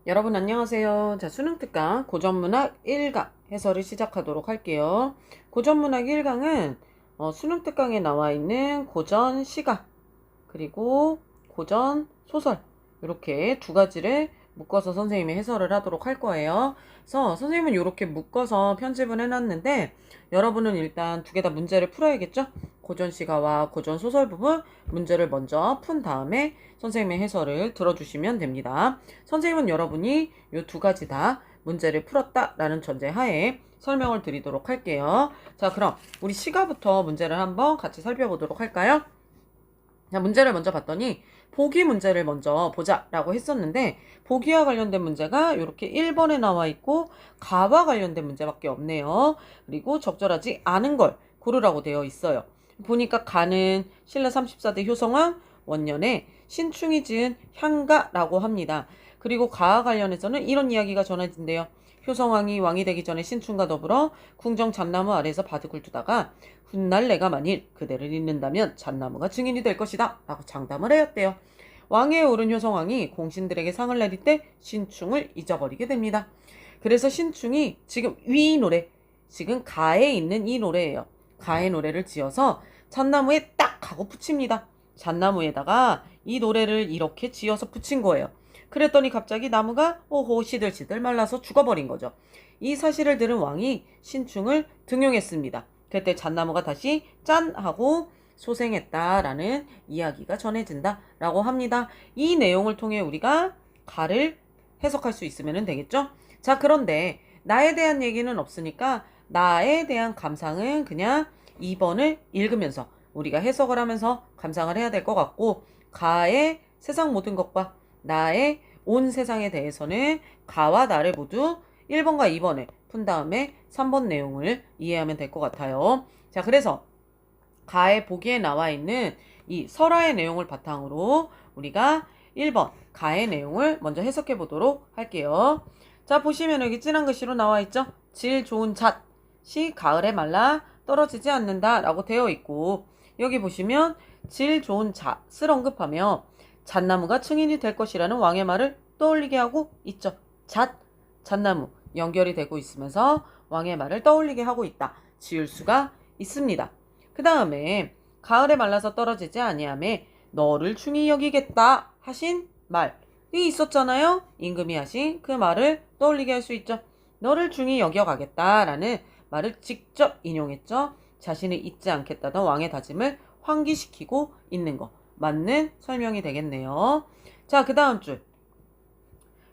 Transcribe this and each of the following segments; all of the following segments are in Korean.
여러분 안녕하세요. 자, 수능특강 고전문학 1강 해설을 시작하도록 할게요. 고전문학 1강은 수능특강에 나와 있는 고전 시가 그리고 고전 소설 이렇게 두 가지를 묶어서 선생님이 해설을 하도록 할 거예요. 그래서 선생님은 이렇게 묶어서 편집을 해놨는데 여러분은 일단 두 개 다 문제를 풀어야겠죠? 고전 시가와 고전 소설 부분 문제를 먼저 푼 다음에 선생님의 해설을 들어주시면 됩니다. 선생님은 여러분이 이 두 가지 다 문제를 풀었다라는 전제 하에 설명을 드리도록 할게요. 자, 그럼 우리 시가부터 문제를 한번 같이 살펴보도록 할까요? 자, 문제를 먼저 봤더니 보기 문제를 먼저 보자라고 했었는데 보기와 관련된 문제가 이렇게 1번에 나와 있고 가와 관련된 문제밖에 없네요. 그리고 적절하지 않은 걸 고르라고 되어 있어요. 보니까 가는 신라 34대 효성왕 원년에 신충이 지은 향가라고 합니다. 그리고 가와 관련해서는 이런 이야기가 전해진대요. 효성왕이 왕이 되기 전에 신충과 더불어 궁정 잣나무 아래에서 바둑을 두다가 훗날 내가 만일 그대를 잊는다면 잣나무가 증인이 될 것이다 라고 장담을 하였대요. 왕위에 오른 효성왕이 공신들에게 상을 내릴 때 신충을 잊어버리게 됩니다. 그래서 신충이 지금 위 노래, 지금 가에 있는 이 노래예요. 가의 노래를 지어서 잣나무에 딱 하고 붙입니다. 잣나무에다가 이 노래를 이렇게 지어서 붙인 거예요. 그랬더니 갑자기 나무가 오호 시들시들 말라서 죽어버린 거죠. 이 사실을 들은 왕이 신충을 등용했습니다. 그때 잣나무가 다시 짠 하고 소생했다라는 이야기가 전해진다라고 합니다. 이 내용을 통해 우리가 가를 해석할 수 있으면 되겠죠? 자, 그런데 나에 대한 얘기는 없으니까 나에 대한 감상은 그냥 2번을 읽으면서 우리가 해석을 하면서 감상을 해야 될 것 같고 가의 세상 모든 것과 나의 온 세상에 대해서는 가와 나를 모두 1번과 2번에 푼 다음에 3번 내용을 이해하면 될 것 같아요. 자, 그래서 가의 보기에 나와 있는 이 설화의 내용을 바탕으로 우리가 1번 가의 내용을 먼저 해석해 보도록 할게요. 자, 보시면 여기 진한 글씨로 나와 있죠? 질 좋은 잣이 가을에 말라 떨어지지 않는다 라고 되어 있고 여기 보시면 질 좋은 잣을 언급하며 잣나무가 증인이 될 것이라는 왕의 말을 떠올리게 하고 있죠. 잣나무 연결이 되고 있으면서 왕의 말을 떠올리게 하고 있다. 지을 수가 있습니다. 그 다음에 가을에 말라서 떨어지지 아니하매 너를 중히 여기겠다 하신 말이 있었잖아요. 임금이 하신 그 말을 떠올리게 할 수 있죠. 너를 중히 여겨가겠다라는 말을 직접 인용했죠. 자신을 잊지 않겠다던 왕의 다짐을 환기시키고 있는 거. 맞는 설명이 되겠네요. 자, 그 다음 줄.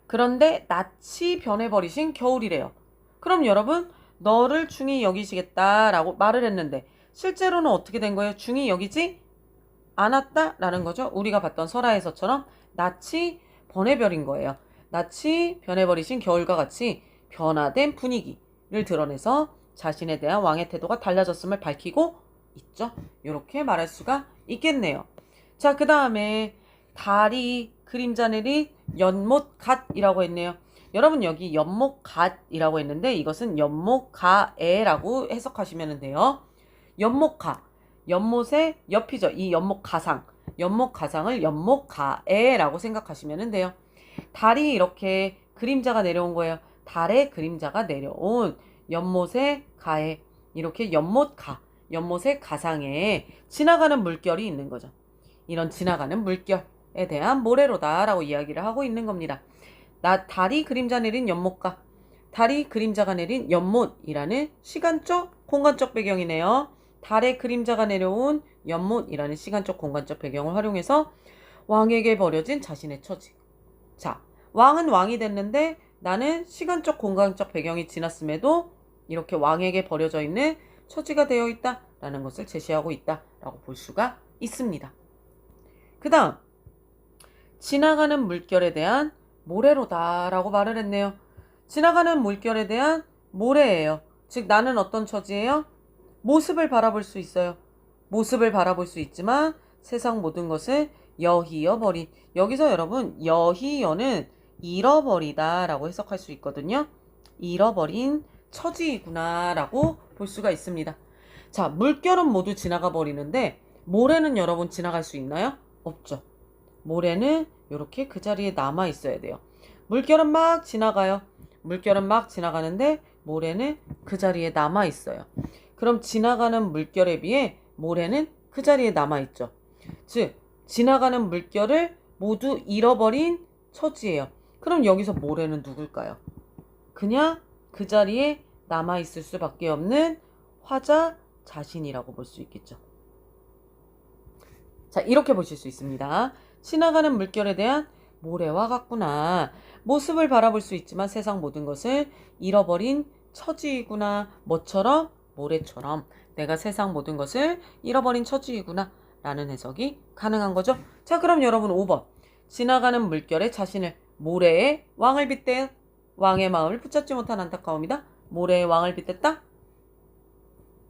그런데 낯이 변해버리신 겨울이래요. 그럼 여러분 너를 중히 여기시겠다라고 말을 했는데 실제로는 어떻게 된 거예요? 중히 여기지 않았다라는 거죠. 우리가 봤던 설화에서처럼 낯이 변해버린 거예요. 낯이 변해버리신 겨울과 같이 변화된 분위기를 드러내서 자신에 대한 왕의 태도가 달라졌음을 밝히고 있죠. 이렇게 말할 수가 있겠네요. 자, 그 다음에 달이 그림자 내린 연못갓이라고 했네요. 여러분 여기 연못갓이라고 했는데 이것은 연못가에라고 해석하시면 돼요. 연못가, 연못의 옆이죠. 이 연못가상을 연못가에라고 생각하시면 돼요. 달이 이렇게 그림자가 내려온 거예요. 달의 그림자가 내려온 연못의 가에 이렇게 연못의 가상에 지나가는 물결이 있는 거죠. 이런 지나가는 물결에 대한 모래로다라고 이야기를 하고 있는 겁니다. 달이 그림자 내린 연못가, 달이 그림자가 내린 연못이라는 시간적, 공간적 배경이네요. 달의 그림자가 내려온 연못이라는 시간적, 공간적 배경을 활용해서 왕에게 버려진 자신의 처지. 자, 왕은 왕이 됐는데 나는 시간적, 공간적 배경이 지났음에도 이렇게 왕에게 버려져 있는 처지가 되어 있다라는 것을 제시하고 있다라고 볼 수가 있습니다. 그 다음 지나가는 물결에 대한 모래로다라고 말을 했네요. 지나가는 물결에 대한 모래예요. 즉 나는 어떤 처지예요? 모습을 바라볼 수 있어요. 모습을 바라볼 수 있지만 세상 모든 것을 여희여버린, 여기서 여러분 여희여는 잃어버리다 라고 해석할 수 있거든요. 잃어버린 처지이구나 라고 볼 수가 있습니다. 자, 물결은 모두 지나가 버리는데 모래는 여러분 지나갈 수 있나요? 없죠. 모래는 이렇게 그 자리에 남아 있어야 돼요. 물결은 막 지나가요. 물결은 막 지나가는데 모래는 그 자리에 남아 있어요. 그럼 지나가는 물결에 비해 모래는 그 자리에 남아 있죠. 즉, 지나가는 물결을 모두 잃어버린 처지예요. 그럼 여기서 모래는 누굴까요? 그냥 그 자리에 남아 있을 수밖에 없는 화자 자신이라고 볼 수 있겠죠. 자, 이렇게 보실 수 있습니다. 지나가는 물결에 대한 모래와 같구나. 모습을 바라볼 수 있지만 세상 모든 것을 잃어버린 처지이구나. 뭐처럼? 모래처럼. 내가 세상 모든 것을 잃어버린 처지이구나. 라는 해석이 가능한 거죠. 자, 그럼 여러분 5번. 지나가는 물결에 자신을 모래의 왕을 빗대요. 왕의 마음을 붙잡지 못한 안타까움이다. 모래의 왕을 빗댔다.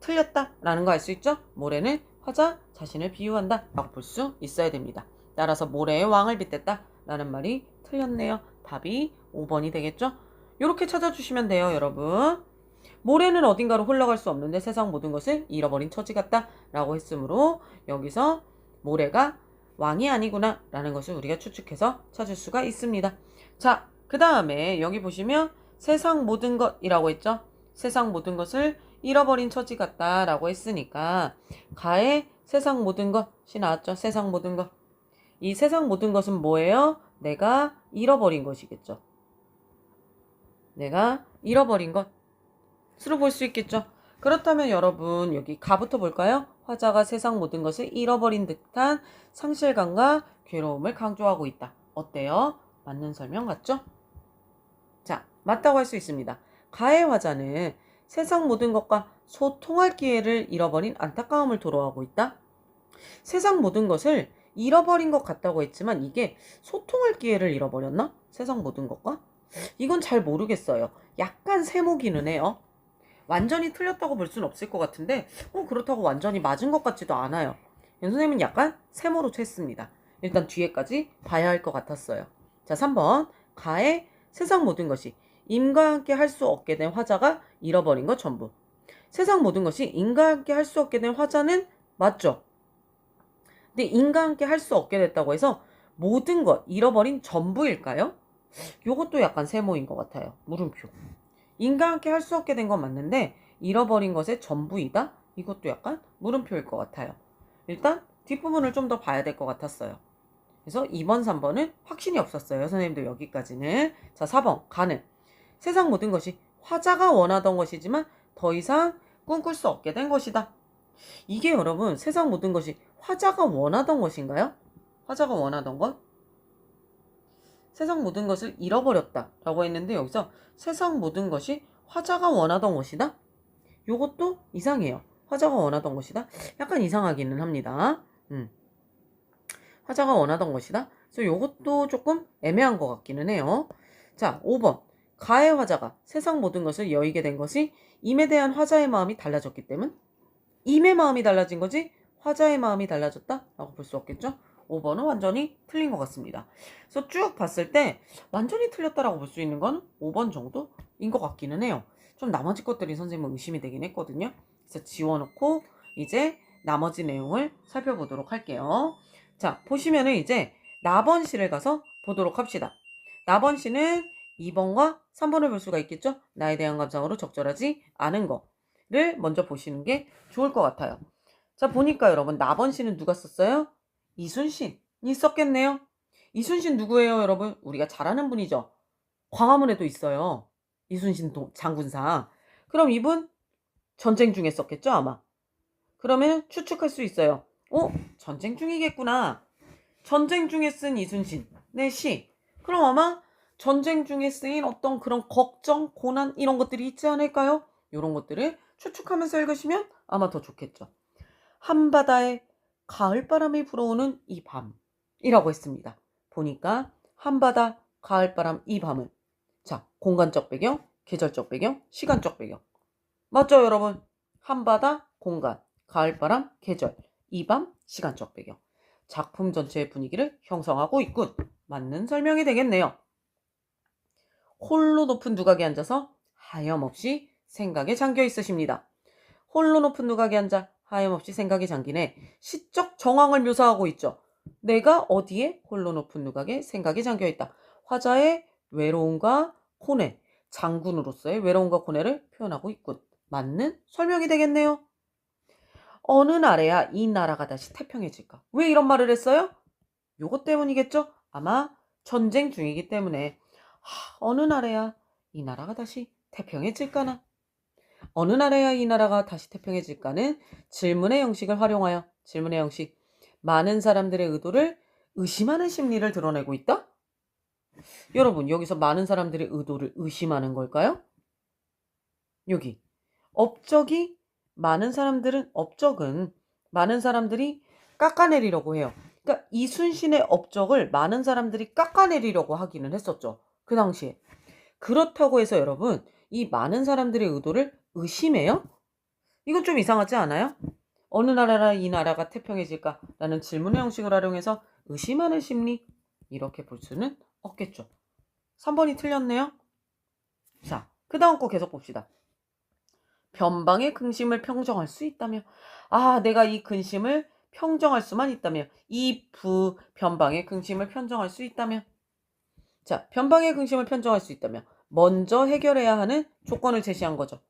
틀렸다. 라는 거 알 수 있죠? 모래는 화자 자신을 비유한다 라고 볼 수 있어야 됩니다. 따라서 모래의 왕을 빗댔다 라는 말이 틀렸네요. 답이 5번이 되겠죠? 이렇게 찾아주시면 돼요, 여러분. 모래는 어딘가로 흘러갈 수 없는데 세상 모든 것을 잃어버린 처지 같다 라고 했으므로 여기서 모래가 왕이 아니구나 라는 것을 우리가 추측해서 찾을 수가 있습니다. 자, 그 다음에 여기 보시면 세상 모든 것이라고 했죠? 세상 모든 것을 잃어버린 처지 같다 라고 했으니까 가에 세상 모든 것이 나왔죠. 세상 모든 것. 이 세상 모든 것은 뭐예요? 내가 잃어버린 것이겠죠. 내가 잃어버린 것으로 볼 수 있겠죠. 그렇다면 여러분 여기 가부터 볼까요? 화자가 세상 모든 것을 잃어버린 듯한 상실감과 괴로움을 강조하고 있다. 어때요? 맞는 설명 같죠? 자, 맞다고 할 수 있습니다. 가의 화자는 세상 모든 것과 소통할 기회를 잃어버린 안타까움을 토로하고 있다. 세상 모든 것을 잃어버린 것 같다고 했지만 이게 소통할 기회를 잃어버렸나? 세상 모든 것과? 이건 잘 모르겠어요. 약간 세모기는 해요. 완전히 틀렸다고 볼 수는 없을 것 같은데 그렇다고 완전히 맞은 것 같지도 않아요. 선생님은 약간 세모로 쳤습니다. 일단 뒤에까지 봐야 할 것 같았어요. 자, 3번. 가의 세상 모든 것이 임과 함께 할 수 없게 된 화자가 잃어버린 것 전부. 세상 모든 것이 인과 함께 할 수 없게 된 화자는 맞죠? 근데 인과 함께 할 수 없게 됐다고 해서 모든 것 잃어버린 전부일까요? 요것도 약간 세모인 것 같아요. 물음표. 인과 함께 할 수 없게 된 건 맞는데 잃어버린 것의 전부이다? 이것도 약간 물음표일 것 같아요. 일단 뒷부분을 좀 더 봐야 될 것 같았어요. 그래서 2번, 3번은 확신이 없었어요. 선생님들 여기까지는. 자, 4번. 가는. 세상 모든 것이 화자가 원하던 것이지만 더 이상 꿈꿀 수 없게 된 것이다. 이게 여러분 세상 모든 것이 화자가 원하던 것인가요? 화자가 원하던 것? 세상 모든 것을 잃어버렸다 라고 했는데 여기서 세상 모든 것이 화자가 원하던 것이다? 요것도 이상해요. 화자가 원하던 것이다? 약간 이상하기는 합니다. 화자가 원하던 것이다? 그래서 요것도 조금 애매한 것 같기는 해요. 자, 5번. 가의 화자가 세상 모든 것을 여의게 된 것이 임에 대한 화자의 마음이 달라졌기 때문? 임의 마음이 달라진 거지 화자의 마음이 달라졌다? 라고 볼 수 없겠죠? 5번은 완전히 틀린 것 같습니다. 그래서 쭉 봤을 때 완전히 틀렸다라고 볼 수 있는 건 5번 정도인 것 같기는 해요. 좀 나머지 것들이 선생님은 의심이 되긴 했거든요. 그래서 지워놓고 이제 나머지 내용을 살펴보도록 할게요. 자, 보시면은 이제 나번시를 가서 보도록 합시다. 나번시는 2번과 3번을 볼 수가 있겠죠? 나에 대한 감상으로 적절하지 않은 거를 먼저 보시는 게 좋을 것 같아요. 자, 보니까 여러분 나번시는 누가 썼어요? 이순신이 썼겠네요. 이순신 누구예요, 여러분? 우리가 잘 아는 분이죠. 광화문에도 있어요. 이순신 장군상. 그럼 이분 전쟁 중에 썼겠죠, 아마. 그러면 추측할 수 있어요. 전쟁 중이겠구나. 전쟁 중에 쓴 이순신의 시. 그럼 아마 전쟁 중에 쓰인 어떤 그런 걱정, 고난 이런 것들이 있지 않을까요? 이런 것들을 추측하면서 읽으시면 아마 더 좋겠죠. 한바다에 가을바람이 불어오는 이 밤이라고 했습니다. 보니까 한바다, 가을바람, 이 밤은 자, 공간적 배경, 계절적 배경, 시간적 배경. 맞죠, 여러분? 한바다, 공간, 가을바람, 계절, 이 밤, 시간적 배경. 작품 전체의 분위기를 형성하고 있군. 맞는 설명이 되겠네요. 홀로 높은 누각에 앉아서 하염없이 생각에 잠겨 있으십니다. 홀로 높은 누각에 앉아 하염없이 생각에 잠기네. 시적 정황을 묘사하고 있죠. 내가 어디에 홀로 높은 누각에 생각에 잠겨있다. 화자의 외로움과 고뇌, 장군으로서의 외로움과 고뇌를 표현하고 있군. 맞는 설명이 되겠네요. 어느 날에야 이 나라가 다시 태평해질까? 왜 이런 말을 했어요? 요것 때문이겠죠? 아마 전쟁 중이기 때문에 어느 날에야 이 나라가 다시 태평해질까나? 어느 날에야 이 나라가 다시 태평해질까는 질문의 형식을 활용하여 질문의 형식 많은 사람들의 의도를 의심하는 심리를 드러내고 있다? 여러분 여기서 많은 사람들의 의도를 의심하는 걸까요? 여기 업적이 업적은 많은 사람들이 깎아내리려고 해요. 그러니까 이순신의 업적을 많은 사람들이 깎아내리려고 하기는 했었죠. 그 당시에. 그렇다고 해서 여러분 이 많은 사람들의 의도를 의심해요? 이건 좀 이상하지 않아요? 어느 나라라 이 나라가 태평해질까라는 질문의 형식을 활용해서 의심하는 심리 이렇게 볼 수는 없겠죠. 3번이 틀렸네요. 자, 그 다음 거 계속 봅시다. 변방의 근심을 평정할 수 있다며. 내가 이 근심을 평정할 수만 있다며. 이 변방의 근심을 평정할 수 있다며. 자, 변방의 근심을 평정할 수 있다며. 먼저 해결해야 하는 조건을 제시한 거죠.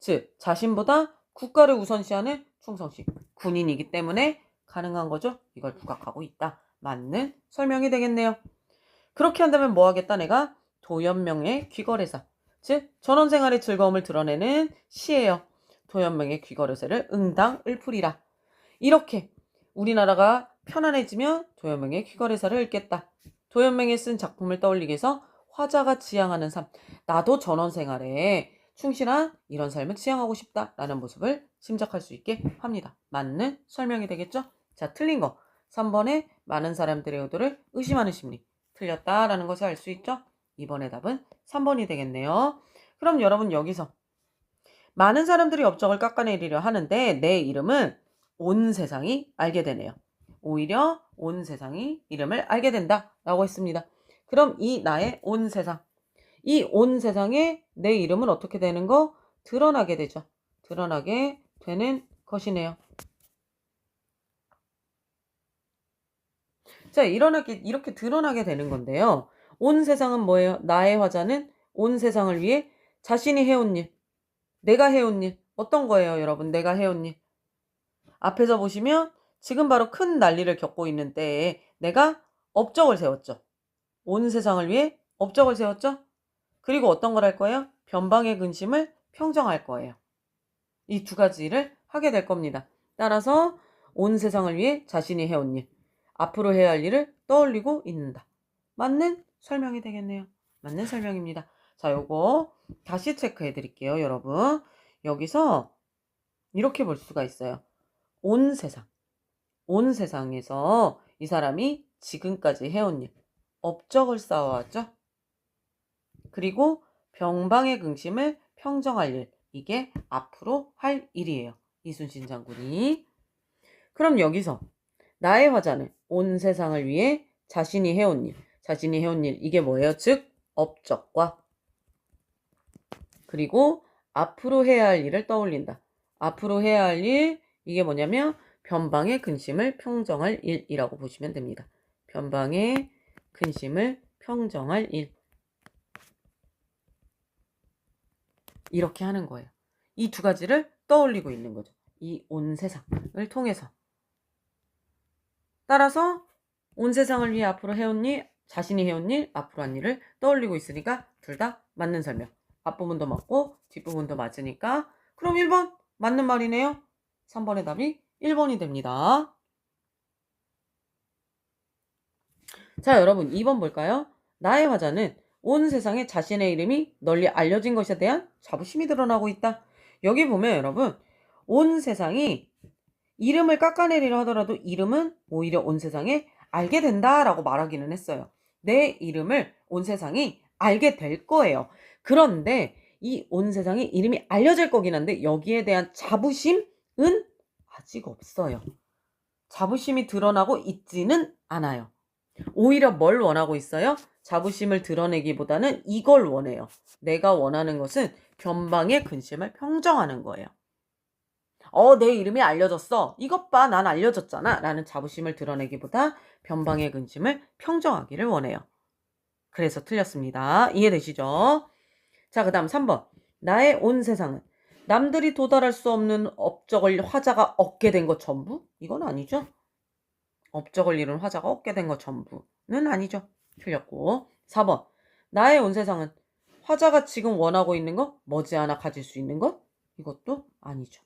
즉, 자신보다 국가를 우선시하는 충성심. 군인이기 때문에 가능한 거죠. 이걸 부각하고 있다. 맞는 설명이 되겠네요. 그렇게 한다면 뭐 하겠다 내가? 도연명의 귀거래사. 즉 전원생활의 즐거움을 드러내는 시예요. 도연명의 귀거래사를 응당을풀이라. 이렇게 우리나라가 편안해지면 도연명의 귀거래사를 읽겠다. 도연명이 쓴 작품을 떠올리기 위해서 화자가 지향하는 삶. 나도 전원생활에 충실한 이런 삶을 지향하고 싶다라는 모습을 짐작할 수 있게 합니다. 맞는 설명이 되겠죠? 자, 틀린 거. 3번에 많은 사람들의 의도를 의심하는 심리. 틀렸다라는 것을 알 수 있죠? 이번의 답은 3번이 되겠네요. 그럼 여러분 여기서 많은 사람들이 업적을 깎아내리려 하는데 내 이름은 온 세상이 알게 되네요. 오히려 온 세상이 이름을 알게 된다라고 했습니다. 그럼 이 나의 온 세상, 이 온 세상에 내 이름은 어떻게 되는 거? 드러나게 되죠. 드러나게 되는 것이네요. 자, 이렇게 드러나게 되는 건데요. 온 세상은 뭐예요? 나의 화자는 온 세상을 위해 자신이 해온 일, 내가 해온 일, 어떤 거예요, 여러분? 내가 해온 일. 앞에서 보시면 지금 바로 큰 난리를 겪고 있는 때에 내가 업적을 세웠죠. 온 세상을 위해 업적을 세웠죠. 그리고 어떤 걸 할 거예요? 변방의 근심을 평정할 거예요. 이 두 가지를 하게 될 겁니다. 따라서 온 세상을 위해 자신이 해온 일, 앞으로 해야 할 일을 떠올리고 있는다. 맞는 설명이 되겠네요. 맞는 설명입니다. 자, 요거 다시 체크해 드릴게요, 여러분. 여기서 이렇게 볼 수가 있어요. 온 세상. 온 세상에서 이 사람이 지금까지 해온 일, 업적을 쌓아왔죠. 그리고 병방의 근심을 평정할 일, 이게 앞으로 할 일이에요. 이순신 장군이. 그럼 여기서 나의 화자는 온 세상을 위해 자신이 해온 일, 이게 뭐예요? 즉 업적과 그리고 앞으로 해야 할 일을 떠올린다. 앞으로 해야 할 일, 이게 뭐냐면 변방의 근심을 평정할 일이라고 보시면 됩니다. 변방의 근심을 평정할 일. 이렇게 하는 거예요. 이 두 가지를 떠올리고 있는 거죠. 이 온 세상을 통해서. 따라서 온 세상을 위해 앞으로 해온 일, 자신이 해온 일, 앞으로 한 일을 떠올리고 있으니까 둘 다 맞는 설명. 앞부분도 맞고 뒷부분도 맞으니까 그럼 1번 맞는 말이네요. 3번의 답이 1번이 됩니다. 자, 여러분 2번 볼까요? 나의 화자는 온 세상에 자신의 이름이 널리 알려진 것에 대한 자부심이 드러나고 있다. 여기 보면 여러분 온 세상이 이름을 깎아내리려 하더라도 이름은 오히려 온 세상에 알게 된다라고 말하기는 했어요. 내 이름을 온 세상이 알게 될 거예요. 그런데 이 온 세상이 이름이 알려질 거긴 한데 여기에 대한 자부심은 아직 없어요. 자부심이 드러나고 있지는 않아요. 오히려 뭘 원하고 있어요? 자부심을 드러내기보다는 이걸 원해요. 내가 원하는 것은 변방의 근심을 평정하는 거예요. 내 이름이 알려졌어. 이것 봐, 난 알려졌잖아. 라는 자부심을 드러내기보다 변방의 근심을 평정하기를 원해요. 그래서 틀렸습니다. 이해되시죠? 자, 그 다음 3번. 나의 온 세상은 남들이 도달할 수 없는 업적을 화자가 얻게 된 것 전부? 이건 아니죠. 업적을 이룬 화자가 얻게 된 것 전부는 아니죠. 틀렸고. 4번. 나의 온 세상은 화자가 지금 원하고 있는 것? 머지않아 가질 수 있는 것? 이것도 아니죠.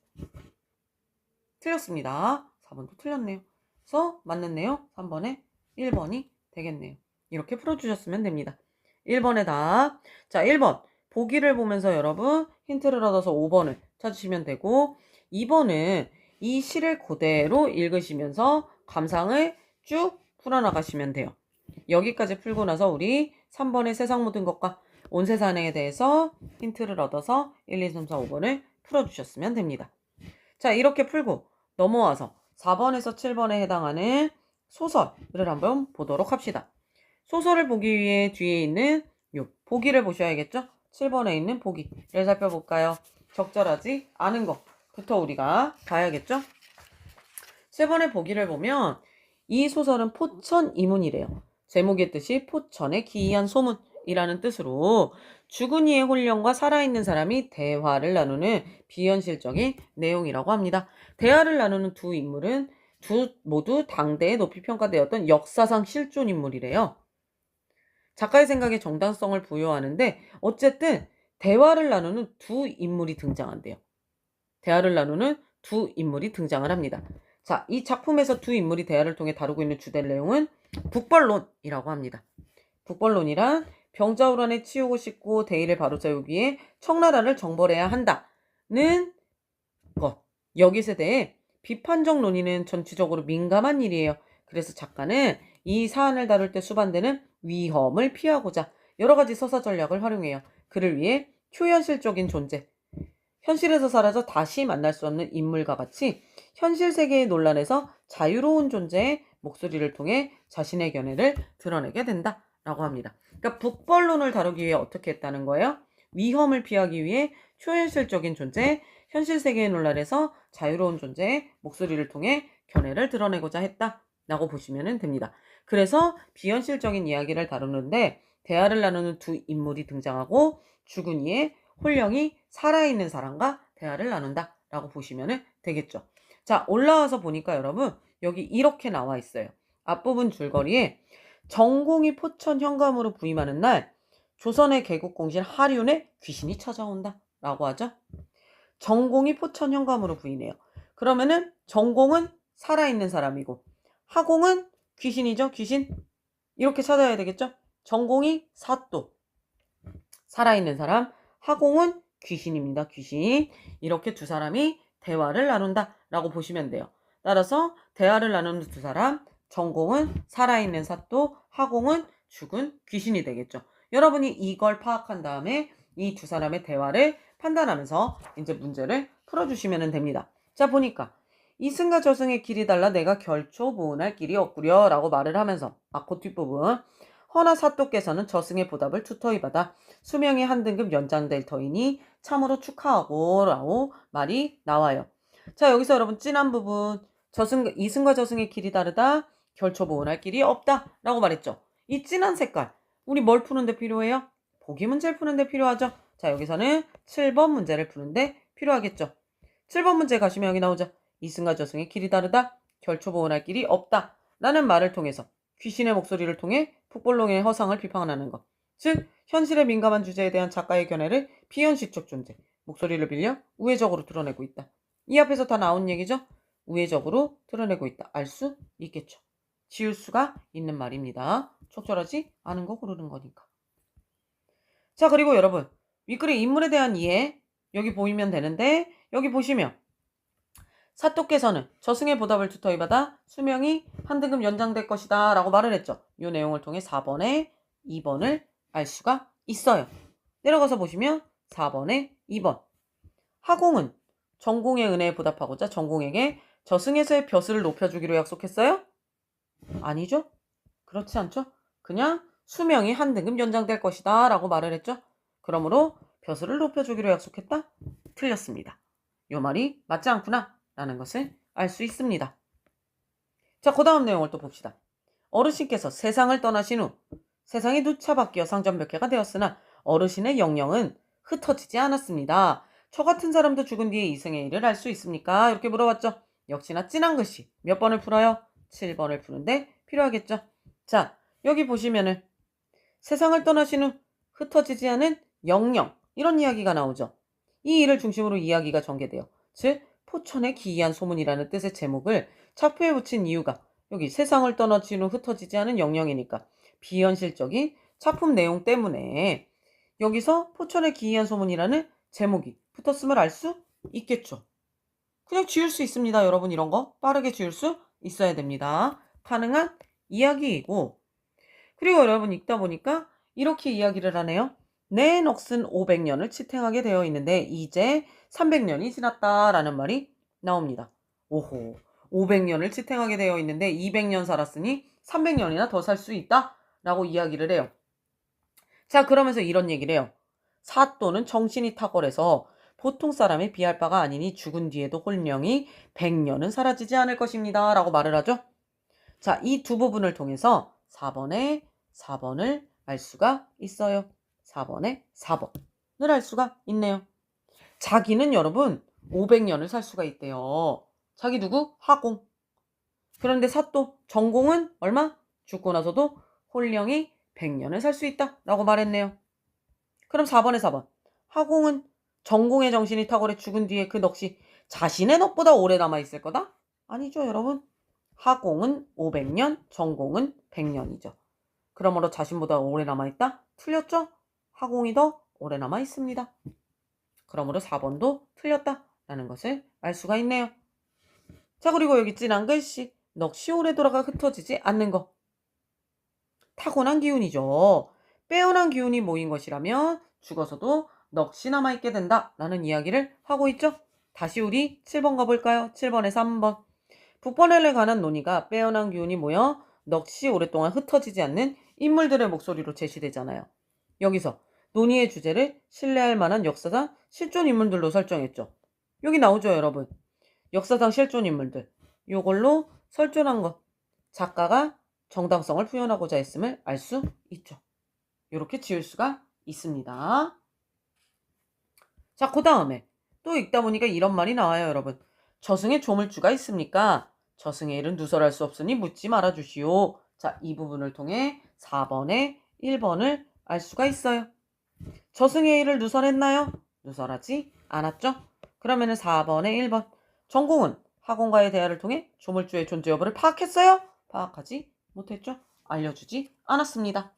틀렸습니다. 4번도 틀렸네요. 그래서 맞는 내용 3번에 1번이 되겠네요. 이렇게 풀어주셨으면 됩니다. 1번의 답. 자, 1번. 보기를 보면서 여러분 힌트를 얻어서 5번을 찾으시면 되고 2번은 이 시를 그대로 읽으시면서 감상을 쭉 풀어나가시면 돼요. 여기까지 풀고 나서 우리 3번의 세상 모든 것과 온 세상에 대해서 힌트를 얻어서 1, 2, 3, 4, 5번을 풀어주셨으면 됩니다. 자, 이렇게 풀고 넘어와서 4번에서 7번에 해당하는 소설을 한번 보도록 합시다. 소설을 보기 위해 뒤에 있는 요 보기를 보셔야겠죠? 7번에 있는 보기를 살펴볼까요? 적절하지 않은 것부터 우리가 봐야겠죠? 7번의 보기를 보면 이 소설은 포천이문이래요. 제목의 뜻이 포천의 기이한 소문이라는 뜻으로 죽은 이의 혼령과 살아있는 사람이 대화를 나누는 비현실적인 내용이라고 합니다. 대화를 나누는 두 인물은 모두 당대에 높이 평가되었던 역사상 실존 인물이래요. 작가의 생각에 정당성을 부여하는데 어쨌든 대화를 나누는 두 인물이 등장한대요. 대화를 나누는 두 인물이 등장을 합니다. 자, 이 작품에서 두 인물이 대화를 통해 다루고 있는 주된 내용은 북벌론이라고 합니다. 북벌론이란 병자호란에 치우고 싶고 대의를 바로세우기 위해 청나라를 정벌해야 한다는 것. 여기에 대해 비판적 논의는 전체적으로 민감한 일이에요. 그래서 작가는 이 사안을 다룰 때 수반되는 위험을 피하고자 여러 가지 서사 전략을 활용해요. 그를 위해 초현실적인 존재, 현실에서 사라져 다시 만날 수 없는 인물과 같이 현실 세계의 논란에서 자유로운 존재의 목소리를 통해 자신의 견해를 드러내게 된다라고 합니다. 그러니까 북벌론을 다루기 위해 어떻게 했다는 거예요? 위험을 피하기 위해 초현실적인 존재, 현실 세계의 논란에서 자유로운 존재의 목소리를 통해 견해를 드러내고자 했다라고 보시면 됩니다. 그래서 비현실적인 이야기를 다루는데 대화를 나누는 두 인물이 등장하고 죽은 이의 혼령이 살아있는 사람과 대화를 나눈다라고 보시면 되겠죠. 자, 올라와서 보니까 여러분 여기 이렇게 나와 있어요. 앞부분 줄거리에 정공이 포천 현감으로 부임하는 날 조선의 개국공신 하륜에 귀신이 찾아온다 라고 하죠. 정공이 포천 현감으로 부임해요. 그러면은 정공은 살아있는 사람이고 하공은 귀신이죠. 귀신. 이렇게 찾아야 되겠죠. 정공이 사또 살아있는 사람, 하공은 귀신입니다. 귀신. 이렇게 두 사람이 대화를 나눈다라고 보시면 돼요. 따라서 대화를 나누는 두 사람, 정공은 살아있는 사또, 하공은 죽은 귀신이 되겠죠. 여러분이 이걸 파악한 다음에 이 두 사람의 대화를 판단하면서 이제 문제를 풀어주시면 됩니다. 자, 보니까 이승과 저승의 길이 달라 내가 결초 보은할 길이 없구려 라고 말을 하면서 그 뒷부분 허나 사또께서는 저승의 보답을 투터히 받아 수명이 한 등급 연장될 터이니 참으로 축하하고 라고 말이 나와요. 자, 여기서 여러분 진한 부분 이승과 저승의 길이 다르다 결초보은할 길이 없다 라고 말했죠. 이 진한 색깔 우리 뭘 푸는데 필요해요? 보기 문제를 푸는데 필요하죠. 자, 여기서는 7번 문제를 푸는데 필요하겠죠. 7번 문제 가시면 여기 나오죠. 이승과 저승의 길이 다르다 결초보은할 길이 없다 라는 말을 통해서 귀신의 목소리를 통해 북벌론의 허상을 비판하는 것. 즉 현실에 민감한 주제에 대한 작가의 견해를 비현실적 존재, 목소리를 빌려 우회적으로 드러내고 있다. 이 앞에서 다 나온 얘기죠. 우회적으로 드러내고 있다. 알 수 있겠죠. 지울 수가 있는 말입니다. 적절하지 않은 거 고르는 거니까. 자, 그리고 여러분 윗글의 인물에 대한 이해 여기 보이면 되는데 여기 보시면 사또께서는 저승의 보답을 두터이 받아 수명이 한 등급 연장될 것이다 라고 말을 했죠. 이 내용을 통해 4번에 2번을 알 수가 있어요. 내려가서 보시면 4번에 2번 하공은 정공의 은혜에 보답하고자 정공에게 저승에서의 벼슬을 높여주기로 약속했어요? 아니죠. 그렇지 않죠. 그냥 수명이 한 등급 연장될 것이다 라고 말을 했죠. 그러므로 벼슬을 높여주기로 약속했다? 틀렸습니다. 이 말이 맞지 않구나 라는 것을 알 수 있습니다. 자, 그 다음 내용을 또 봅시다. 어르신께서 세상을 떠나신 후 세상이 누차 바뀌어 상전벽해가 되었으나 어르신의 영영은 흩어지지 않았습니다. 저 같은 사람도 죽은 뒤에 이승의 일을 알 수 있습니까? 이렇게 물어봤죠. 역시나 진한 글씨. 몇 번을 풀어요? 7번을 푸는데 필요하겠죠. 자, 여기 보시면은 세상을 떠나신 후 흩어지지 않은 영영, 이런 이야기가 나오죠. 이 일을 중심으로 이야기가 전개돼요. 즉 포천의 기이한 소문이라는 뜻의 제목을 차표에 붙인 이유가 여기 세상을 떠나신 후 흩어지지 않은 영영이니까 비현실적인 작품 내용 때문에 여기서 포천의 기이한 소문이라는 제목이 붙었음을 알 수 있겠죠. 그냥 지울 수 있습니다. 여러분, 이런 거 빠르게 지울 수 있어야 됩니다. 가능한 이야기이고, 그리고 여러분 읽다 보니까 이렇게 이야기를 하네요. 내 넋은 500년을 지탱하게 되어 있는데 이제 300년이 지났다라는 말이 나옵니다. 오호, 500년을 지탱하게 되어 있는데 200년 살았으니 300년이나 더 살 수 있다라고 이야기를 해요. 자, 그러면서 이런 얘기를 해요. 사또는 정신이 탁월해서 보통 사람에 비할 바가 아니니 죽은 뒤에도 홀령이 100년은 사라지지 않을 것입니다. 라고 말을 하죠. 자, 이 두 부분을 통해서 4번을 알 수가 있어요. 4번에 4번을 알 수가 있네요. 자기는 여러분 500년을 살 수가 있대요. 자기 누구? 하공. 그런데 사또 정공은 얼마? 죽고 나서도 홀령이 100년을 살 수 있다 라고 말했네요. 그럼 4번에 4번. 하공은 정공의 정신이 탁월해 죽은 뒤에 그 넋이 자신의 넋보다 오래 남아있을 거다? 아니죠, 여러분. 하공은 500년, 정공은 100년이죠. 그러므로 자신보다 오래 남아있다? 틀렸죠? 하공이 더 오래 남아있습니다. 그러므로 4번도 틀렸다라는 것을 알 수가 있네요. 자, 그리고 여기 진한 글씨. 넋이 오래 돌아가 흩어지지 않는 거. 타고난 기운이죠. 빼어난 기운이 모인 것이라면 죽어서도 넋이 남아있게 된다라는 이야기를 하고 있죠. 다시 우리 7번 가볼까요? 7번에 3번. 북번엘에 관한 논의가 빼어난 기운이 모여 넋이 오랫동안 흩어지지 않는 인물들의 목소리로 제시되잖아요. 여기서 논의의 주제를 신뢰할 만한 역사상 실존 인물들로 설정했죠. 여기 나오죠, 여러분. 역사상 실존 인물들. 요걸로 설존한 것. 작가가 정당성을 표현하고자 했음을 알 수 있죠. 이렇게 지을 수가 있습니다. 자, 그 다음에 또 읽다 보니까 이런 말이 나와요, 여러분. 저승에 조물주가 있습니까? 저승의 일은 누설할 수 없으니 묻지 말아주시오. 자, 이 부분을 통해 4번에 1번을 알 수가 있어요. 저승의 일을 누설했나요? 누설하지 않았죠? 그러면은 4번에 1번. 전공은 학원과의 대화를 통해 조물주의 존재 여부를 파악했어요? 파악하지 못했죠? 알려주지 않았습니다.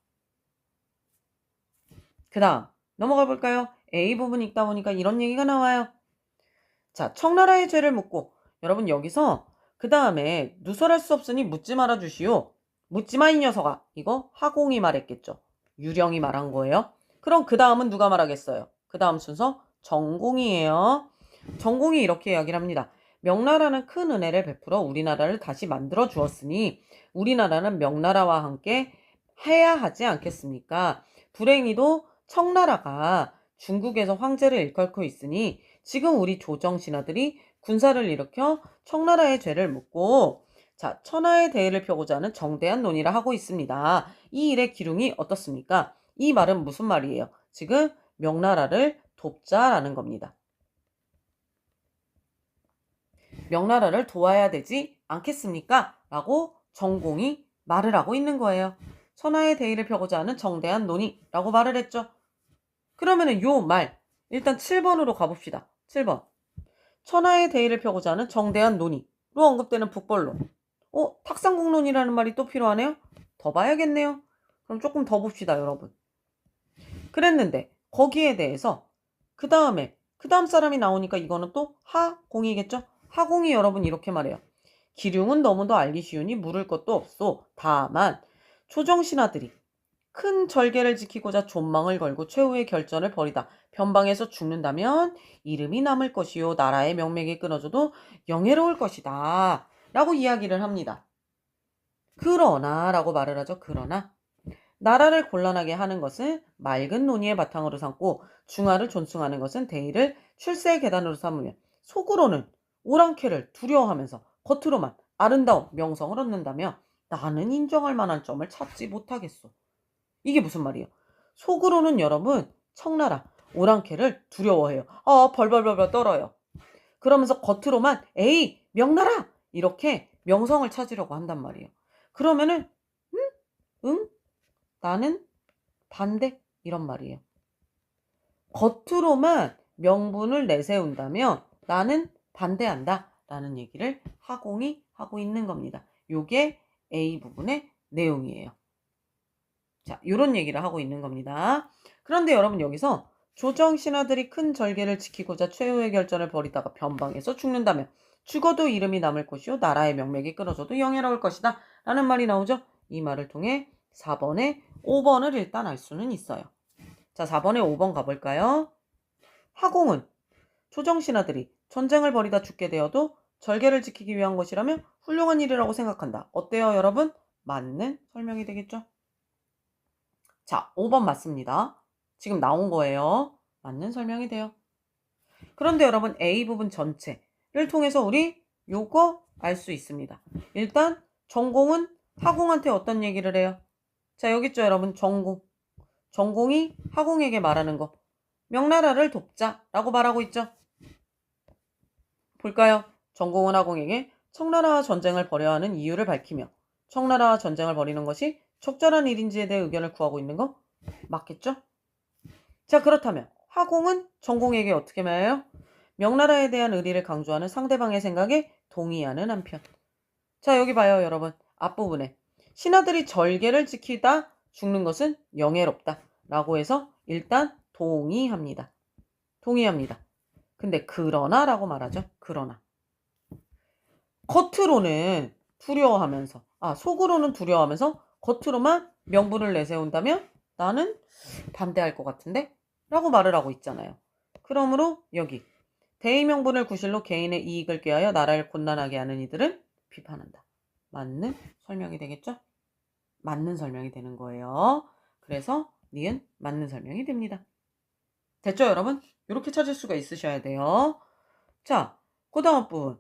그 다음 넘어가 볼까요? A 부분 읽다 보니까 이런 얘기가 나와요. 자, 청나라의 죄를 묻고 여러분 여기서 그 다음에 누설할 수 없으니 묻지 말아 주시오. 묻지마 이 녀석아. 이거 하공이 말했겠죠. 유령이 말한 거예요. 그럼 그 다음은 누가 말하겠어요? 그 다음 순서 정공이에요. 정공이 이렇게 이야기를 합니다. 명나라는 큰 은혜를 베풀어 우리나라를 다시 만들어 주었으니 우리나라는 명나라와 함께 해야 하지 않겠습니까? 불행히도 청나라가 중국에서 황제를 일컬고 있으니 지금 우리 조정 신하들이 군사를 일으켜 청나라의 죄를 묻고 자, 천하의 대의를 펴고자 하는 정대한 논의를 하고 있습니다. 이 일의 기륭이 어떻습니까? 이 말은 무슨 말이에요? 지금 명나라를 돕자라는 겁니다. 명나라를 도와야 되지 않겠습니까? 라고 정공이 말을 하고 있는 거예요. 천하의 대의를 펴고자 하는 정대한 논의라고 말을 했죠. 그러면은 요 말 일단 7번으로 가봅시다. 7번. 천하의 대의를 펴고자 하는 정대한 논의로 언급되는 북벌론. 탁상공론이라는 말이 또 필요하네요. 더 봐야겠네요. 그럼 조금 더 봅시다, 여러분. 그랬는데 거기에 대해서 그 다음 사람이 나오니까 이거는 또 하공이겠죠? 하공이 여러분 이렇게 말해요. 기륭은 너무도 알기 쉬우니 물을 것도 없소. 다만 조정신하들이 큰 절개를 지키고자 존망을 걸고 최후의 결전을 벌이다 변방에서 죽는다면 이름이 남을 것이요 나라의 명맥이 끊어져도 영예로울 것이다 라고 이야기를 합니다. 그러나 라고 말을 하죠. 그러나 나라를 곤란하게 하는 것은 맑은 논의의 바탕으로 삼고 중화를 존숭하는 것은 대의를 출세의 계단으로 삼으며 속으로는 오랑캐를 두려워하면서 겉으로만 아름다운 명성을 얻는다며 나는 인정할 만한 점을 찾지 못하겠소. 이게 무슨 말이에요? 속으로는 여러분 청나라 오랑캐를 두려워해요. 벌벌벌벌 떨어요. 그러면서 겉으로만 에이 명나라 이렇게 명성을 찾으려고 한단 말이에요. 그러면은 응? 나는 반대 이런 말이에요. 겉으로만 명분을 내세운다면 나는 반대한다 라는 얘기를 하공이 하고 있는 겁니다. 요게 A 부분의 내용이에요. 자, 요런 얘기를 하고 있는 겁니다. 그런데 여러분 여기서 조정 신하들이 큰 절개를 지키고자 최후의 결전을 벌이다가 변방에서 죽는다면 죽어도 이름이 남을 것이요 나라의 명맥이 끊어져도 영예로울 것이다 라는 말이 나오죠. 이 말을 통해 4번에 5번을 일단 알 수는 있어요. 자, 4번에 5번 가볼까요? 하공은 조정 신하들이 전쟁을 벌이다 죽게 되어도 절개를 지키기 위한 것이라면 훌륭한 일이라고 생각한다. 어때요 여러분? 맞는 설명이 되겠죠? 자, 5번 맞습니다. 지금 나온 거예요. 맞는 설명이 돼요. 그런데 여러분 A 부분 전체를 통해서 우리 요거 알 수 있습니다. 일단 전공은 하공한테 어떤 얘기를 해요? 자, 여기 있죠 여러분 전공. 전공이 하공에게 말하는 거. 명나라를 돕자라고 말하고 있죠. 볼까요? 전공은 하공에게 청나라와 전쟁을 벌여야 하는 이유를 밝히며 청나라와 전쟁을 벌이는 것이 적절한 일인지에 대해 의견을 구하고 있는 거 맞겠죠? 자, 그렇다면 하공은 전공에게 어떻게 말해요? 명나라에 대한 의리를 강조하는 상대방의 생각에 동의하는 한편. 자, 여기 봐요 여러분. 앞부분에 신하들이 절개를 지키다 죽는 것은 영예롭다 라고 해서 일단 동의합니다. 동의합니다. 근데 그러나 라고 말하죠. 그러나 겉으로는 두려워하면서 속으로는 두려워하면서 겉으로만 명분을 내세운다면 나는 반대할 것 같은데? 라고 말을 하고 있잖아요. 그러므로 여기 대의 명분을 구실로 개인의 이익을 꾀하여 나라를 곤란하게 하는 이들은 비판한다. 맞는 설명이 되겠죠? 맞는 설명이 되는 거예요. 그래서 니은 맞는 설명이 됩니다. 됐죠 여러분? 이렇게 찾을 수가 있으셔야 돼요. 자, 그 다음 부분.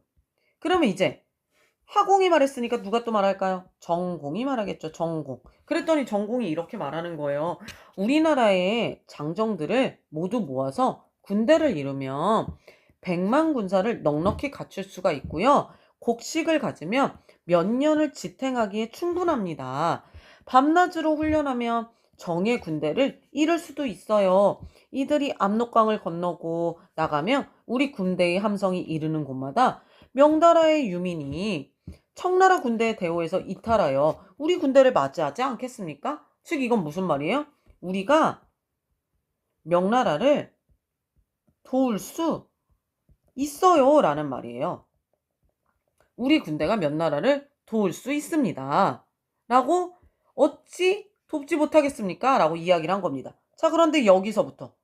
그러면 이제 하공이 말했으니까 누가 또 말할까요? 정공이 말하겠죠. 정공. 그랬더니 정공이 이렇게 말하는 거예요. 우리나라의 장정들을 모두 모아서 군대를 이루면 100만 군사를 넉넉히 갖출 수가 있고요. 곡식을 가지면 몇 년을 지탱하기에 충분합니다. 밤낮으로 훈련하면 정예 군대를 이룰 수도 있어요. 이들이 압록강을 건너고 나가면 우리 군대의 함성이 이르는 곳마다 명나라의 유민이 청나라 군대의 대우에서 이탈하여 우리 군대를 맞이하지 않겠습니까? 즉 이건 무슨 말이에요? 우리가 명나라를 도울 수 있어요 라는 말이에요. 우리 군대가 명나라를 도울 수 있습니다. 라고 어찌 돕지 못하겠습니까? 라고 이야기를 한 겁니다. 자, 그런데 여기서부터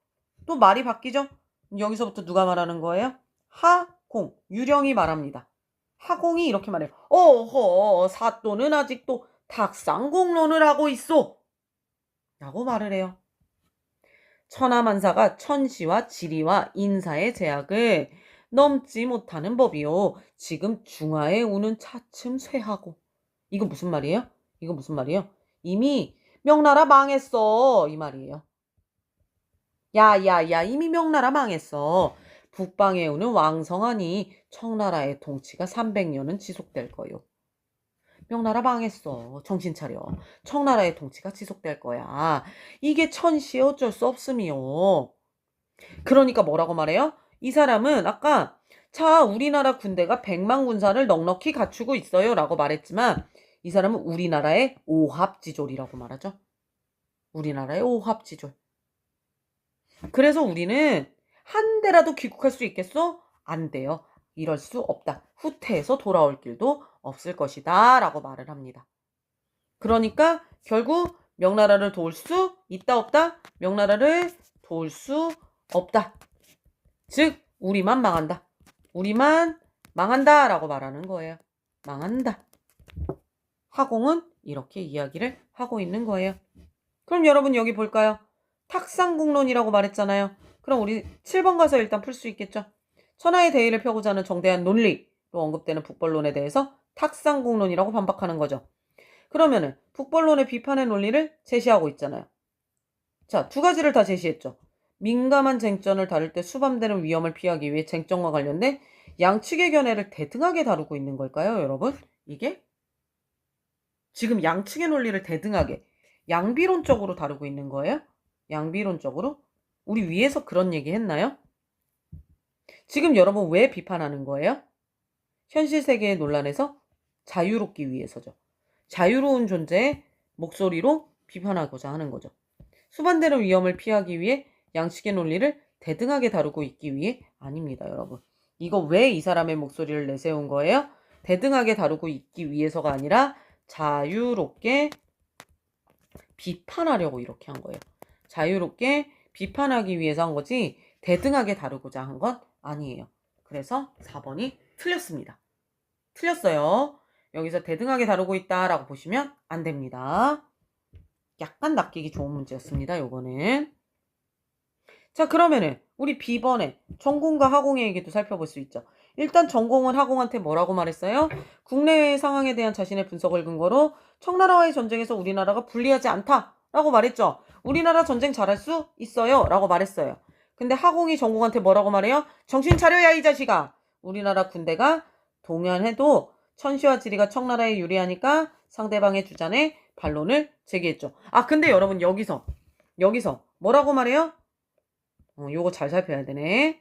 또 말이 바뀌죠? 여기서부터 누가 말하는 거예요? 하공, 유령이 말합니다. 하공이 이렇게 말해요. 어허, 사또는 아직도 탁상공론을 하고 있어. 라고 말을 해요. 천하만사가 천시와 지리와 인사의 제약을 넘지 못하는 법이요. 지금 중하에 오는 차츰 쇠하고. 이거 무슨 말이에요? 이거 무슨 말이에요? 이미 명나라 망했어. 이 말이에요. 야야야 이미 명나라 망했어. 북방에 오는 왕성하니 청나라의 통치가 300년은 지속될 거요. 명나라 망했어. 정신 차려. 청나라의 통치가 지속될 거야. 이게 천시에 어쩔 수 없음이요. 그러니까 뭐라고 말해요? 이 사람은 아까 자 우리나라 군대가 100만 군사를 넉넉히 갖추고 있어요 라고 말했지만 이 사람은 우리나라의 오합지졸이라고 말하죠. 우리나라의 오합지졸. 그래서 우리는 한 대라도 귀국할 수 있겠어? 안 돼요. 이럴 수 없다. 후퇴해서 돌아올 길도 없을 것이다 라고 말을 합니다. 그러니까 결국 명나라를 도울 수 있다 없다? 명나라를 도울 수 없다. 즉 우리만 망한다. 우리만 망한다 라고 말하는 거예요. 망한다. 하공은 이렇게 이야기를 하고 있는 거예요. 그럼 여러분 여기 볼까요? 탁상공론이라고 말했잖아요. 그럼 우리 7번 가서 일단 풀 수 있겠죠? 천하의 대의를 펴고자 하는 정대한 논리로 언급되는 북벌론에 대해서 탁상공론이라고 반박하는 거죠. 그러면은 북벌론의 비판의 논리를 제시하고 있잖아요. 자, 두 가지를 다 제시했죠. 민감한 쟁점을 다룰 때 수반되는 위험을 피하기 위해 쟁점과 관련된 양측의 견해를 대등하게 다루고 있는 걸까요, 여러분? 이게? 지금 양측의 논리를 대등하게, 양비론적으로 다루고 있는 거예요? 양비론적으로? 우리 위에서 그런 얘기 했나요? 지금 여러분 왜 비판하는 거예요? 현실 세계의 논란에서 자유롭기 위해서죠. 자유로운 존재의 목소리로 비판하고자 하는 거죠. 수반되는 위험을 피하기 위해 양측의 논리를 대등하게 다루고 있기 위해 아닙니다, 여러분. 이거 왜 이 사람의 목소리를 내세운 거예요? 대등하게 다루고 있기 위해서가 아니라 자유롭게 비판하려고 이렇게 한 거예요. 자유롭게 비판하기 위해서 한 거지 대등하게 다루고자 한 건 아니에요. 그래서 4번이 틀렸습니다. 틀렸어요. 여기서 대등하게 다루고 있다라고 보시면 안 됩니다. 약간 낚이기 좋은 문제였습니다. 요거는. 자, 그러면은 우리 B번에 전공과 하공의 얘기도 살펴볼 수 있죠. 일단 전공은 하공한테 뭐라고 말했어요? 국내외의 상황에 대한 자신의 분석을 근거로 청나라와의 전쟁에서 우리나라가 불리하지 않다라고 말했죠. 우리나라 전쟁 잘할 수 있어요 라고 말했어요. 근데 하공이 전공한테 뭐라고 말해요? 정신 차려야 이 자식아. 우리나라 군대가 동연해도 천시와 지리가 청나라에 유리하니까 상대방의 주장에 반론을 제기했죠. 아, 근데 여러분 여기서 뭐라고 말해요? 요거 잘 살펴야 되네.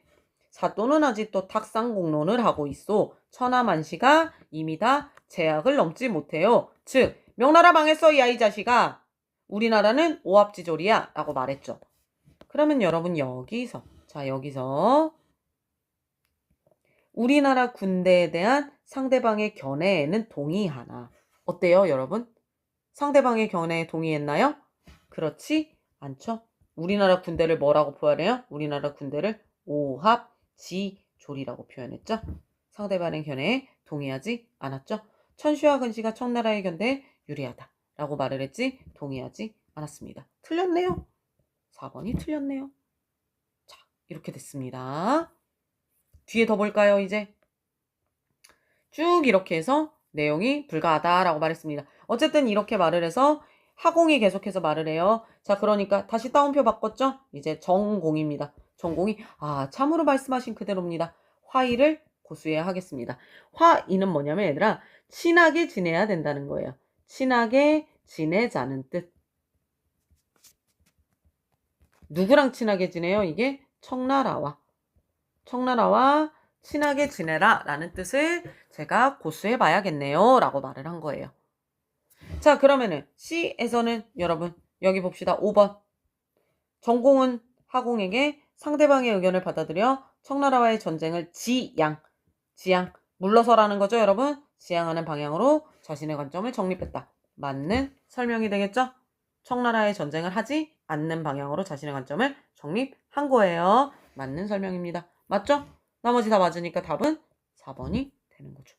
사또는 아직도 탁상공론을 하고 있어. 천하만시가 이미 다 제약을 넘지 못해요. 즉 명나라 망했어 이 아이 자식아. 우리나라는 오합지졸이야 라고 말했죠. 그러면 여러분 여기서 우리나라 군대에 대한 상대방의 견해에는 동의하나. 어때요 여러분? 상대방의 견해에 동의했나요? 그렇지 않죠? 우리나라 군대를 뭐라고 표현해요? 우리나라 군대를 오합지졸이라고 표현했죠? 상대방의 견해에 동의하지 않았죠? 천시와 근시가 청나라의 견대에 유리하다 라고 말을 했지 동의하지 않았습니다. 틀렸네요. 4번이 틀렸네요. 자, 이렇게 됐습니다. 뒤에 더 볼까요 이제? 쭉 이렇게 해서 내용이 불가하다라고 말했습니다. 어쨌든 이렇게 말을 해서 하공이 계속해서 말을 해요. 자, 그러니까 다시 따옴표 바꿨죠? 이제 전공입니다. 전공이 참으로 말씀하신 그대로입니다. 화의를 고수해야 하겠습니다. 화의는 뭐냐면 얘들아 친하게 지내야 된다는 거예요. 친하게 지내자는 뜻. 누구랑 친하게 지내요? 이게 청나라와 친하게 지내라 라는 뜻을 제가 고수해 봐야겠네요 라고 말을 한 거예요. 자, 그러면은 C에서는 여러분 여기 봅시다. 5번 전공은 하공에게 상대방의 의견을 받아들여 청나라와의 전쟁을 지양 물러서라는 거죠 여러분. 지향하는 방향으로 자신의 관점을 정립했다. 맞는 설명이 되겠죠? 청나라의 전쟁을 하지 않는 방향으로 자신의 관점을 정립한 거예요. 맞는 설명입니다. 맞죠? 나머지 다 맞으니까 답은 4번이 되는 거죠.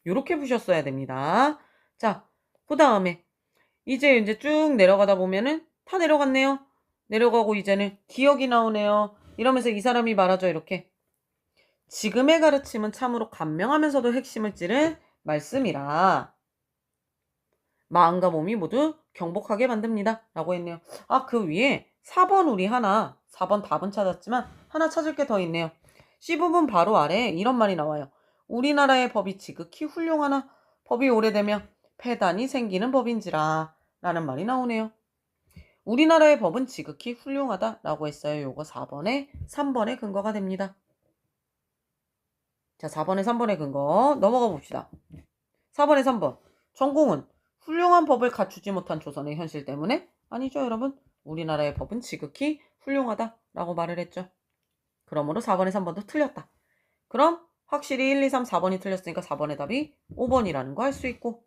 이렇게 푸셨어야 됩니다. 자, 그 다음에 이제 쭉 내려가다 보면은 다 내려갔네요. 내려가고 이제는 기억이 나오네요. 이러면서 이 사람이 말하죠. 이렇게. 지금의 가르침은 참으로 간명하면서도 핵심을 찌른 말씀이라 마음과 몸이 모두 경복하게 만듭니다. 라고 했네요. 그 위에 4번 4번 답은 찾았지만 하나 찾을 게 더 있네요. C부분 바로 아래에 이런 말이 나와요. 우리나라의 법이 지극히 훌륭하나 법이 오래되면 폐단이 생기는 법인지라 라는 말이 나오네요. 우리나라의 법은 지극히 훌륭하다 라고 했어요. 요거 3번의 근거가 됩니다. 자, 4번에 3번의 근거 넘어가 봅시다. 4번에 3번 전공은 훌륭한 법을 갖추지 못한 조선의 현실 때문에 아니죠 여러분. 우리나라의 법은 지극히 훌륭하다 라고 말을 했죠. 그러므로 4번에 3번도 틀렸다. 그럼 확실히 1, 2, 3, 4번이 틀렸으니까 4번의 답이 5번이라는 거 할 수 있고.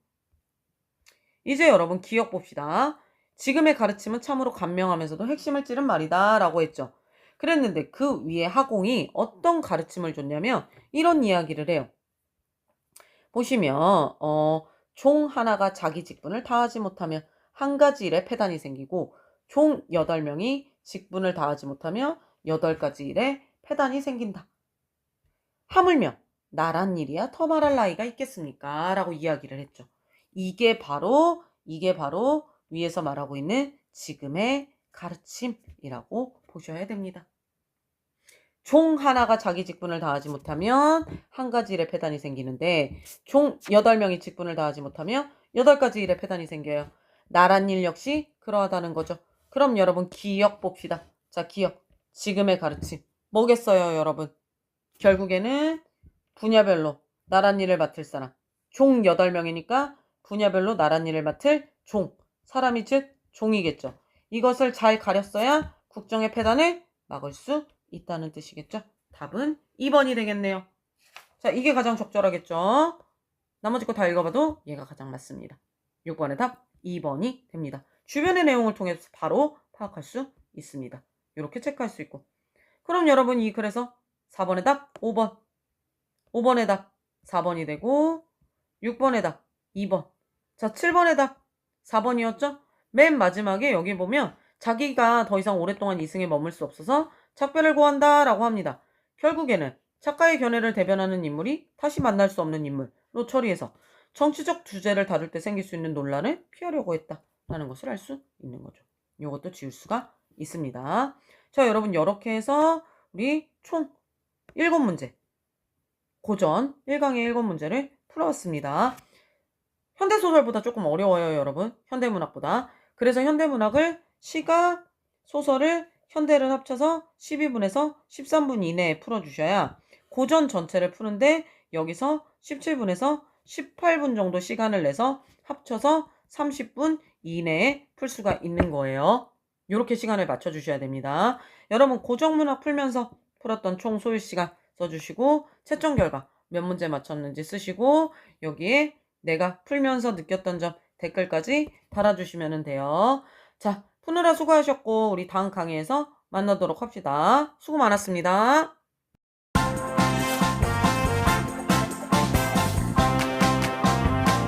이제 여러분 기억 봅시다. 지금의 가르침은 참으로 간명하면서도 핵심을 찌른 말이다 라고 했죠. 그랬는데 그 위에 하공이 어떤 가르침을 줬냐면 이런 이야기를 해요. 보시면 종 하나가 자기 직분을 다하지 못하면 한 가지 일에 폐단이 생기고 종 8명이 직분을 다하지 못하면 8가지 일에 폐단이 생긴다. 하물며 나란 일이야 더 말할 나이가 있겠습니까? 라고 이야기를 했죠. 이게 바로 이게 바로 위에서 말하고 있는 지금의 가르침이라고 보셔야 됩니다. 종 하나가 자기 직분을 다하지 못하면 한 가지 일에 폐단이 생기는데 종 8명이 직분을 다하지 못하면 8가지 일에 폐단이 생겨요. 나란 일 역시 그러하다는 거죠. 그럼 여러분 기억 봅시다. 자, 기억. 지금의 가르침. 뭐겠어요, 여러분? 결국에는 분야별로 나란 일을 맡을 사람. 종 8명이니까 분야별로 나란 일을 맡을 종. 사람이 즉 종이겠죠. 이것을 잘 가렸어야 국정의 폐단을 막을 수 있다는 뜻이겠죠. 답은 2번이 되겠네요. 자, 이게 가장 적절하겠죠. 나머지 거 다 읽어봐도 얘가 가장 맞습니다. 6번의 답 2번이 됩니다. 주변의 내용을 통해서 바로 파악할 수 있습니다. 이렇게 체크할 수 있고. 그럼 여러분 이 글에서 4번의 답 5번, 5번의 답 4번이 되고 6번의 답 2번. 자, 7번의 답 4번이었죠? 맨 마지막에 여기 보면 자기가 더 이상 오랫동안 이승에 머물 수 없어서 작별을 고한다 라고 합니다. 결국에는 작가의 견해를 대변하는 인물이 다시 만날 수 없는 인물로 처리해서 정치적 주제를 다룰 때 생길 수 있는 논란을 피하려고 했다라는 것을 알 수 있는 거죠. 이것도 지울 수가 있습니다. 자, 여러분 이렇게 해서 우리 총 7문제 고전 1강의 7문제를 풀어봤습니다. 현대소설보다 조금 어려워요, 여러분. 현대문학보다. 그래서 현대문학을 시가, 소설을, 현대를 합쳐서 12분에서 13분 이내에 풀어주셔야 고전 전체를 푸는데 여기서 17분에서 18분 정도 시간을 내서 합쳐서 30분 이내에 풀 수가 있는 거예요. 이렇게 시간을 맞춰주셔야 됩니다. 여러분 고전문학 풀면서 풀었던 총 소요 시간 써주시고 채점 결과 몇 문제 맞췄는지 쓰시고 여기에 내가 풀면서 느꼈던 점 댓글까지 달아주시면 돼요. 자, 푸느라 수고하셨고 우리 다음 강의에서 만나도록 합시다. 수고 많았습니다.